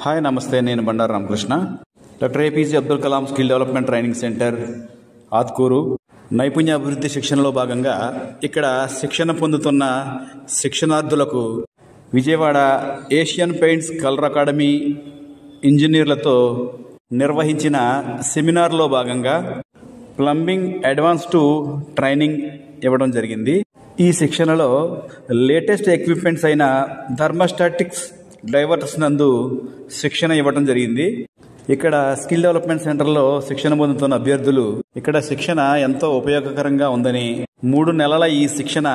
Hi నమస్తే, నేను Bandaru Ramakrishna. Doctor APJ Abdul Kalam skill development training centre Atkuru నైపుణ్య అభివృద్ధి శిక్షణలో భాగంగా ఇక్కడ శిక్షణ పొందుతున్న శిక్షణార్థులకు Vijayawada Asian Paints colour academy ఇంజనీర్లతో నిర్వహించిన సెమినార్లో భాగంగా ప్లంబింగ్ అడ్వాన్స్డ్ ట్రైనింగ్ ఇవ్వడం జరిగింది. ఈ శిక్షణలో లేటెస్ట్ ఎక్విప్మెంట్స్ అయిన థర్మోస్టాటిక్స్ డైవర్టర్స్ నందు శిక్షణ ఇవ్వడం జరిగింది. ఇక్కడ స్కిల్ డెవలప్మెంట్ సెంటర్లో శిక్షణ పొందుతున్న అభ్యర్థులు ఇక్కడ శిక్షణ ఎంతో ఉపయోగకరంగా ఉందని, 3 నెలల ఈ శిక్షణ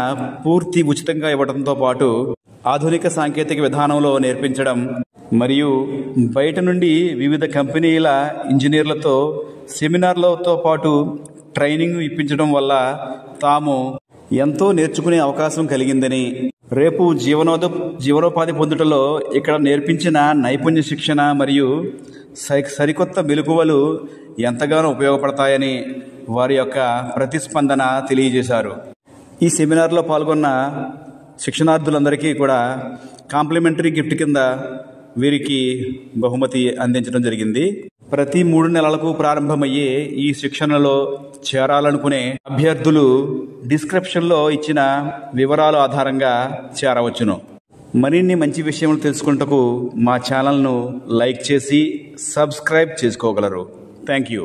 పూర్తి ఉచితంగా ఇవ్వడంతో పాటు ఆధునిక సాంకేతిక విధానంలో నేర్పించడం మరియు బయట నుండి వివిధ కంపెనీల ఇంజనీర్లతో సెమినార్లతో పాటు ట్రైనింగ్ ఇప్పించడం వల్ల తాము ఎంతో నేర్చుకునే అవకాశం కలిగిందని, రేపు జీవనోపాధి పొందుటలో ఇక్కడ నేర్పించిన నైపుణ్య శిక్షణ మరియు సరికొత్త మెలకువలు ఎంతగానో ఉపయోగపడతాయని వారి యొక్క ప్రతిస్పందన తెలియజేశారు. ఈ సెమినార్లో పాల్గొన్న శిక్షణార్థులందరికీ కూడా కాంప్లిమెంటరీ గిఫ్ట్ కింద వీరికి బహుమతి అందించడం జరిగింది. ప్రతి 3 నెలలకు ప్రారంభమయ్యే ఈ శిక్షణలో చేరాలనుకునే అభ్యర్థులు డిస్క్రిప్షన్లో ఇచ్చిన వివరాల ఆధారంగా చేరవచ్చును. మరిన్ని మంచి విషయములు తెలుసుకుంటకు మా ఛానల్ను లైక్ చేసి సబ్స్క్రైబ్ చేసుకోగలరు. Thank you.